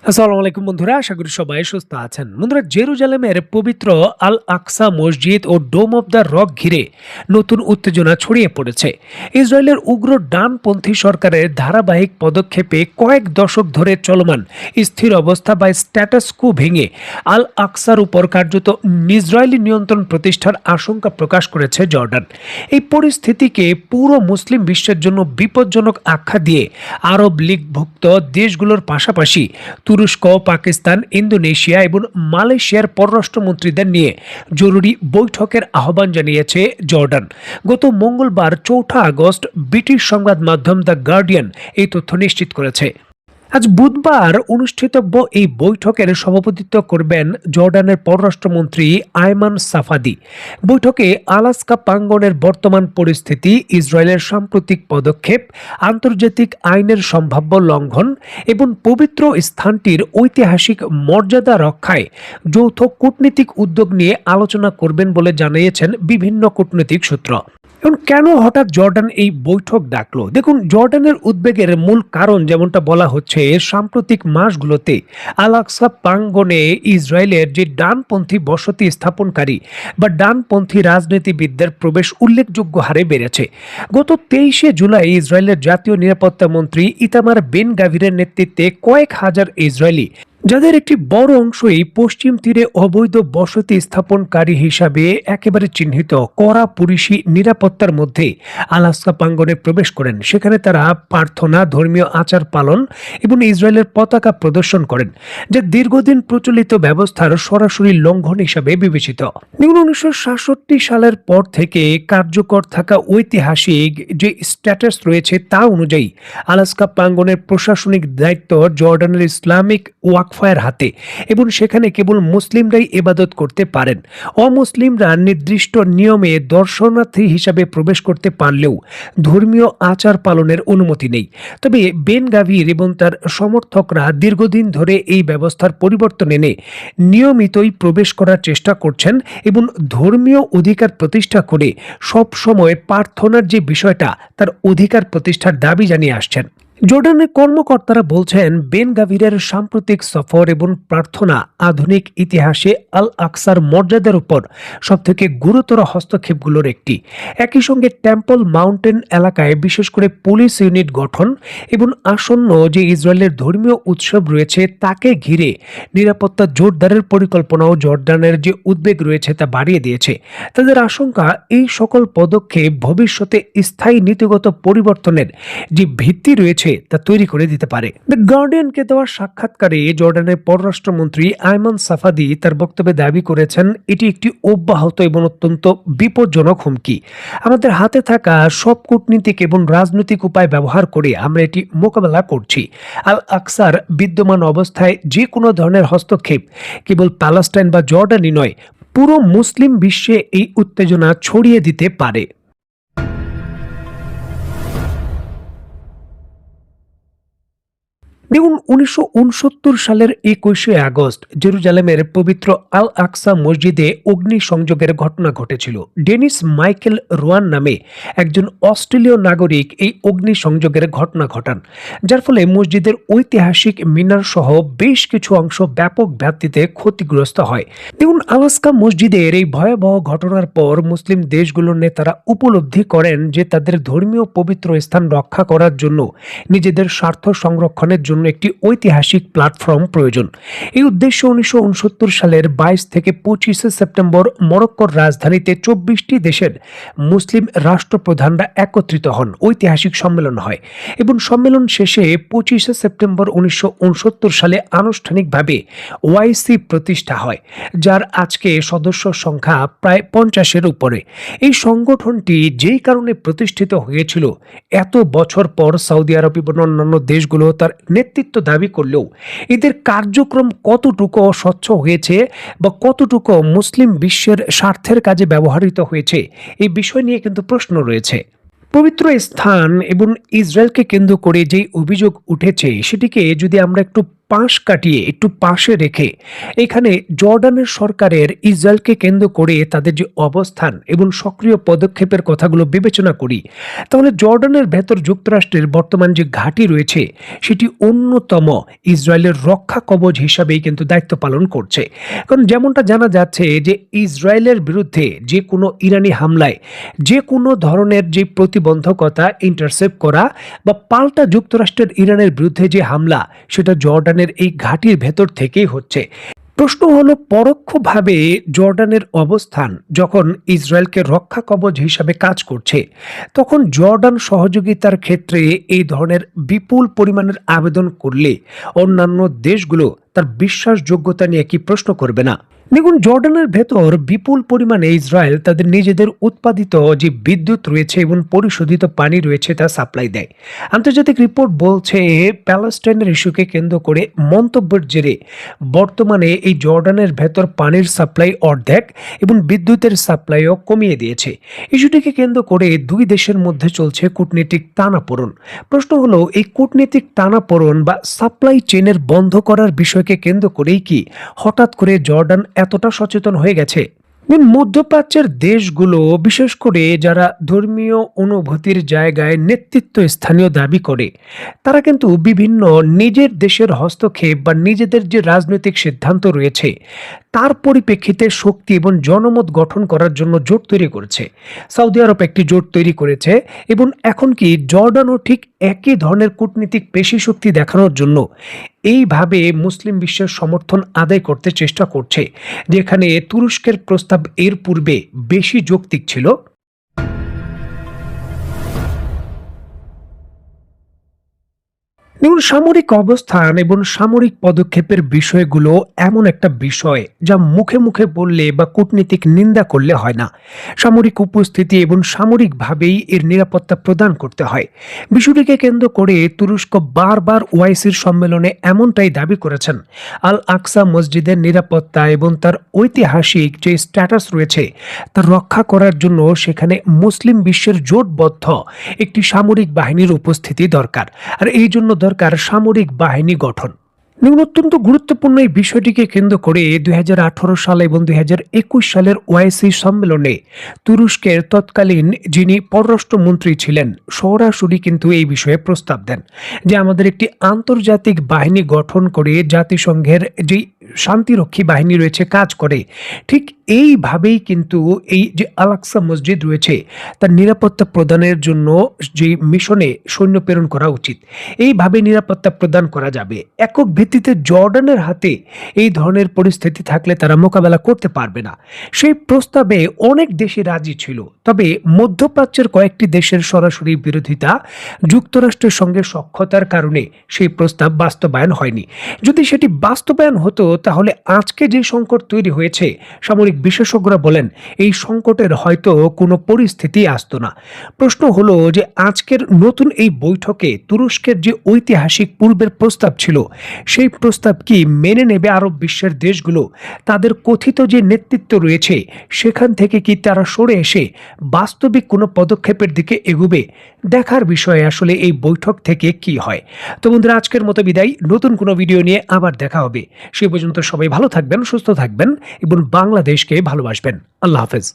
আসসালামু আলাইকুম বন্ধুরা, আশা করি সবাই সুস্থ আছেন। বন্ধুরা, জেরুজালেমের পবিত্র আল আকসা মসজিদ ও ডোম অব দ্য রক ঘিরে নতুন উত্তেজনা ছড়িয়ে পড়েছে। ইসরায়েলের উগ্র ডানপন্থী সরকারের ধারাবাহিক পদক্ষেপে কয়েক দশক ধরে চলমান স্থির অবস্থা বা স্ট্যাটাস কো ভেঙে আল আকসার উপর কার্যত ইসরায়েলি নিয়ন্ত্রণ প্রতিষ্ঠার আশঙ্কা প্রকাশ করেছে জর্ডান। এই পরিস্থিতিকে পুরো মুসলিম বিশ্বের জন্য বিপজ্জনক আখ্যা দিয়ে আরব লীগভুক্ত দেশগুলোর পাশাপাশি তুরস্ক, পাকিস্তান, ইন্দোনেশিয়া এবং মালয়েশিয়ার পররাষ্ট্রমন্ত্রীদের নিয়ে জরুরি বৈঠকের আহ্বান জানিয়েছে জর্ডান। গত মঙ্গলবার 4 আগস্ট ব্রিটিশ সংবাদ মাধ্যম দ্য গার্ডিয়ান এই তথ্য নিশ্চিত করেছে। আজ বুধবার অনুষ্ঠিতব্য এই বৈঠকের সভাপতিত্ব করবেন জর্ডানের পররাষ্ট্রমন্ত্রী আয়মান সাফাদি। বৈঠকে আলাস্কা প্রাঙ্গণের বর্তমান পরিস্থিতি, ইসরায়েলের সাম্প্রতিক পদক্ষেপ, আন্তর্জাতিক আইনের সম্ভাব্য লঙ্ঘন এবং পবিত্র স্থানটির ঐতিহাসিক মর্যাদা রক্ষায় যৌথ কূটনীতিক উদ্যোগ নিয়ে আলোচনা করবেন বলে জানিয়েছেন বিভিন্ন কূটনৈতিক সূত্র। এখন কেন হঠাৎ জর্ডান এই বৈঠক ডাকলো? দেখুন, জর্ডানের উদ্বেগের মূল কারণ যেমনটা বলা হচ্ছে, সাম্প্রতিক মাসগুলোতে আল আকসা প্রাঙ্গণে ইসরায়েলের যে ডানপন্থী বসতি স্থাপনকারী বা ডানপন্থী রাজনীতিবিদদের প্রবেশ উল্লেখযোগ্য হারে বেড়েছে। গত 23 জুলাই ইসরায়েলের জাতীয় নিরাপত্তা মন্ত্রী ইতামার বেন গাভিরের নেতৃত্বে কয়েক হাজার ইসরায়েলি, যাদের একটি বড় অংশই পশ্চিম তীরে অবৈধ বসতি স্থাপনকারী হিসাবে একেবারে চিহ্নিত, কড়া পুলিশি নিরাপত্তার মধ্যে আলাস্কা প্রাঙ্গণে প্রবেশ করেন। সেখানে তারা প্রার্থনা, ধর্মীয় আচার পালন এবং ইসরায়েলের পতাকা প্রদর্শন করেন, যা দীর্ঘদিন প্রচলিত ব্যবস্থার সরাসরি লঙ্ঘন হিসাবে বিবেচিত। 1967 সালের পর থেকে কার্যকর থাকা ঐতিহাসিক যে স্ট্যাটাস রয়েছে তা অনুযায়ী আলাস্কা প্রাঙ্গণের প্রশাসনিক দায়িত্ব জর্ডানের ইসলামিক ওয়াকফের হাতে এবং সেখানে কেবল মুসলিমরাই ইবাদত করতে পারেন। অমুসলিমরা নির্দিষ্ট নিয়মে দর্শনার্থী হিসাবে প্রবেশ করতে পারলেও ধর্মীয় আচার পালনের অনুমতি নেই। তবে বেন গাভির এবং তার সমর্থকরা দীর্ঘদিন ধরে এই ব্যবস্থার পরিবর্তন এনে নিয়মিতই প্রবেশ করার চেষ্টা করছেন এবং ধর্মীয় অধিকার প্রতিষ্ঠা করে সব সময় প্রার্থনার যে বিষয়টা তার অধিকার প্রতিষ্ঠার দাবি জানিয়ে আসছেন। জর্ডানের কর্মকর্তারা বলছেন, বেন গাভিরের সাম্প্রতিক সফর এবং প্রার্থনা আধুনিক ইতিহাসে আল আকসার মর্যাদার উপর সবথেকে গুরুতর হস্তক্ষেপগুলোর একটি। একই সঙ্গে টেম্পল মাউন্টেন এলাকায় বিশেষ করে পুলিশ ইউনিট গঠন এবং আসন্ন যে ইসরায়েলের ধর্মীয় উৎসব রয়েছে তাকে ঘিরে নিরাপত্তা জোরদারের পরিকল্পনাও জর্ডানের যে উদ্বেগ রয়েছে তা বাড়িয়ে দিয়েছে। তাদের আশঙ্কা, এই সকল পদক্ষেপ ভবিষ্যতে স্থায়ী নীতিগত পরিবর্তনের যে ভিত্তি রয়েছে তা তৈরি করে দিতে পারে। দ্য গার্ডিয়ানকে দেওয়া সাক্ষাৎকারে জর্ডানের পররাষ্ট্রমন্ত্রী আয়মান সাফাদি তার বক্তব্যে দাবি করেছেন, এটি একটি অব্যাহত এবং অত্যন্ত বিপজ্জনক হুমকি। আমাদের হাতে থাকা সব কূটনীতিক এবং রাজনৈতিক উপায় ব্যবহার করে আমরা এটি মোকাবেলা করছি। আল আকসার বিদ্যমান অবস্থায় যে কোনো ধরনের হস্তক্ষেপ কেবল প্যালেস্টাইন বা জর্ডানই নয়, পুরো মুসলিম বিশ্বে এই উত্তেজনা ছড়িয়ে দিতে পারে। দেখুন, 1969 সালের 21 আগস্ট জেরুজালেমের পবিত্র আল আকসা মসজিদে অগ্নিসংযোগের ঘটনা ঘটেছিল। ডেনিস মাইকেল রোয়ান নামে একজন অস্ট্রেলীয় নাগরিক এই অগ্নিসংযোগের ঘটনা ঘটান, যার ফলে মসজিদের ঐতিহাসিক মিনার সহ বেশ কিছু অংশ ব্যাপক ব্যাপ্তিতে ক্ষতিগ্রস্ত হয়। দেখুন, আলাস্কা মসজিদের এই ভয়াবহ ঘটনার পর মুসলিম দেশগুলোর নেতারা উপলব্ধি করেন যে তাদের ধর্মীয় পবিত্র স্থান রক্ষা করার জন্য নিজেদের স্বার্থ সংরক্ষণের জন্য একটি ঐতিহাসিক প্ল্যাটফর্ম প্রয়োজন। এই উদ্দেশ্যে 1969 সালের 22 থেকে 25 সেপ্টেম্বর মরক্কোর রাজধানীতে 24টি দেশের মুসলিম রাষ্ট্রপ্রধানরা একত্রিত হন। ঐতিহাসিক সম্মেলন হয় এবং সম্মেলন শেষে 25 সেপ্টেম্বর 1969 সালে আনুষ্ঠানিকভাবে ওআইসি প্রতিষ্ঠা হয়, যার আজকে সদস্য সংখ্যা প্রায় 50-এর উপরে। এই সংগঠনটি যেই কারণে প্রতিষ্ঠিত হয়েছিল, এত বছর পর সৌদি আরব এবং অন্যান্য দেশগুলো তার নেতৃত্ব দাবি করলেও এদের কার্যক্রম কতটুকু স্বচ্ছ হয়েছে বা কতটুকু মুসলিম বিশ্বের স্বার্থের কাজে ব্যবহৃত হয়েছে, এই বিষয় নিয়ে কিন্তু প্রশ্ন রয়েছে। পবিত্র স্থান এবং ইসরায়েলকে কেন্দ্র করে যে অভিযোগ উঠেছে সেটিকে যদি আমরা একটু পাশ কাটিয়ে একটু পাশে রেখে এখানে জর্ডানের সরকারের ইসরায়েলকে কেন্দ্র করে তাদের যে অবস্থান এবং সক্রিয় পদক্ষেপের কথাগুলো বিবেচনা করি, তাহলে জর্ডানের ভেতর যুক্তরাষ্ট্রের বর্তমান যে ঘাঁটি রয়েছে সেটি অন্যতম ইসরায়েলের রক্ষা কবচ হিসাবেই কিন্তু দায়িত্ব পালন করছে। কারণ যেমনটা জানা যাচ্ছে যে ইসরায়েলের বিরুদ্ধে যে কোনো ইরানি হামলায় যে কোনো ধরনের যে প্রতিবন্ধকতা ইন্টারসেপ্ট করা বা পাল্টা যুক্তরাষ্ট্রের ইরানের বিরুদ্ধে যে হামলা, সেটা জর্ডানের এই ঘাঁটির ভেতর থেকেই হচ্ছে। প্রশ্ন হলো, পরোক্ষভাবে জর্ডানের অবস্থান যখন ইসরায়েলকে রক্ষা কবচ হিসাবে কাজ করছে, তখন জর্ডান সহযোগিতার ক্ষেত্রে এই ধরনের বিপুল পরিমাণের আবেদন করলে অন্যান্য দেশগুলো তার বিশ্বাসযোগ্যতা নিয়ে কি প্রশ্ন করবে না? দেখুন, জর্ডানের ভেতর বিপুল পরিমাণে ইসরায়েল তাদের নিজেদের উৎপাদিত যে বিদ্যুৎ রয়েছে এবং পরিশোধিত পানি রয়েছে তা সাপ্লাই দেয়। আন্তর্জাতিক রিপোর্ট বলছে প্যালেস্টাইনের ইস্যুকে কেন্দ্র করে মন্তব্যের জেরে বর্তমানে এই জর্ডানের ভেতর পানির সাপ্লাই অর্ধেক এবং বিদ্যুতের সাপ্লাইও কমিয়ে দিয়েছে। ইস্যুটিকে কেন্দ্র করে দুই দেশের মধ্যে চলছে কূটনীতিক টানাপোড়েন। প্রশ্ন হলো, এই কূটনীতিক টানাপোড়েন বা সাপ্লাই চেনের বন্ধ করার বিষয়কে কেন্দ্র করেই কি হঠাৎ করে জর্ডান এতটা সচেতন হয়ে গেছে? মধ্যপ্রাচ্যের দেশগুলো, বিশেষ করে যারা ধর্মীয় অনুভূতির জায়গায় নেতৃত্ব স্থানীয় দাবি করে, তারা কিন্তু বিভিন্ন নিজের দেশের হস্তক্ষেপ বা নিজেদের যে রাজনৈতিক সিদ্ধান্ত রয়েছে তার পরিপ্রেক্ষিতে শক্তি এবং জনমত গঠন করার জন্য জোট তৈরি করেছে। সৌদি আরব একটি জোট তৈরি করেছে এবং এখন কি জর্ডানও ঠিক একই ধরনের কূটনীতিক পেশি শক্তি দেখানোর জন্য এইভাবে মুসলিম বিশ্বের সমর্থন আদায় করতে চেষ্টা করছে, যেখানে তুরস্কের প্রস্তাব এর পূর্বে বেশি যৌক্তিক ছিল। দেখুন, সামরিক অবস্থান এবং সামরিক পদক্ষেপের বিষয়গুলো এমন একটা বিষয় যা মুখে মুখে বললে বা কূটনীতিক নিন্দা করলে হয় না। সামরিক উপস্থিতি এবং সামরিকভাবেই এর নিরাপত্তা প্রদান করতে হয়। বিষয়টিকে কেন্দ্র করে তুরস্ক বারবার ওআইসির সম্মেলনে এমনটাই দাবি করেছেন। আল আকসা মসজিদের নিরাপত্তা এবং তার ঐতিহাসিক যে স্ট্যাটাস রয়েছে তা রক্ষা করার জন্য সেখানে মুসলিম বিশ্বের জোটবদ্ধ একটি সামরিক বাহিনীর উপস্থিতি দরকার, আর এই জন্য দরকার সামরিক বাহিনী গঠন। অত্যন্ত গুরুত্বপূর্ণ এই বিষয়টিকে কেন্দ্র করে 2018 সাল এবং 2021 সালের ওআইসি সম্মেলনে তুরস্কের তৎকালীন যিনি পররাষ্ট্রমন্ত্রী ছিলেন সরাসরি কিন্তু এই বিষয়ে প্রস্তাব দেন যে আমাদের একটি আন্তর্জাতিক বাহিনী গঠন করে জাতিসংঘের যেই শান্তিরক্ষী বাহিনী রয়েছে কাজ করে, ঠিক এইভাবেই কিন্তু এই যে আল আকসা মসজিদ রয়েছে তার নিরাপত্তা প্রদানের জন্য যে মিশনে সৈন্য প্রেরণ করা উচিত। এইভাবে নিরাপত্তা প্রদান করা যাবে। একক ভিত্তিতে জর্ডানের হাতে এই ধরনের পরিস্থিতি থাকলে তারা মোকাবেলা করতে পারবে না। সেই প্রস্তাবে অনেক দেশই রাজি ছিল, তবে মধ্যপ্রাচ্যের কয়েকটি দেশের সরাসরি বিরোধিতা, যুক্তরাষ্ট্রের সঙ্গে সখ্যতার কারণে সেই প্রস্তাব বাস্তবায়ন হয়নি। যদি সেটি বাস্তবায়ন হতো তাহলে আজকে যে সংকট তৈরি হয়েছে, সামরিক বিশেষজ্ঞরা বলেন এই সংকটের হয়তো কোনো পরিস্থিতি আসতো না। প্রশ্ন হলো যে আজকের নতুন এই বৈঠকে তুরস্কের যে ঐতিহাসিক পূর্বের প্রস্তাব ছিল সেই প্রস্তাব কি মেনে নেবে আরব বিশ্বের দেশগুলো? তাদের কথিত যে নেতৃত্ব রয়েছে সেখান থেকে কি তারা সরে এসে বাস্তবিক কোনো পদক্ষেপের দিকে এগোবে? দেখার বিষয়ে আসলে এই বৈঠক থেকে কি হয়। তো বন্ধুরা, আজকের মতো বিদায়। নতুন কোনো ভিডিও নিয়ে আবার দেখা হবে। সে পর্যন্ত সবাই ভালো থাকবেন, সুস্থ থাকবেন এবং বাংলাদেশকে ভালোবাসবেন। আল্লাহ হাফেজ।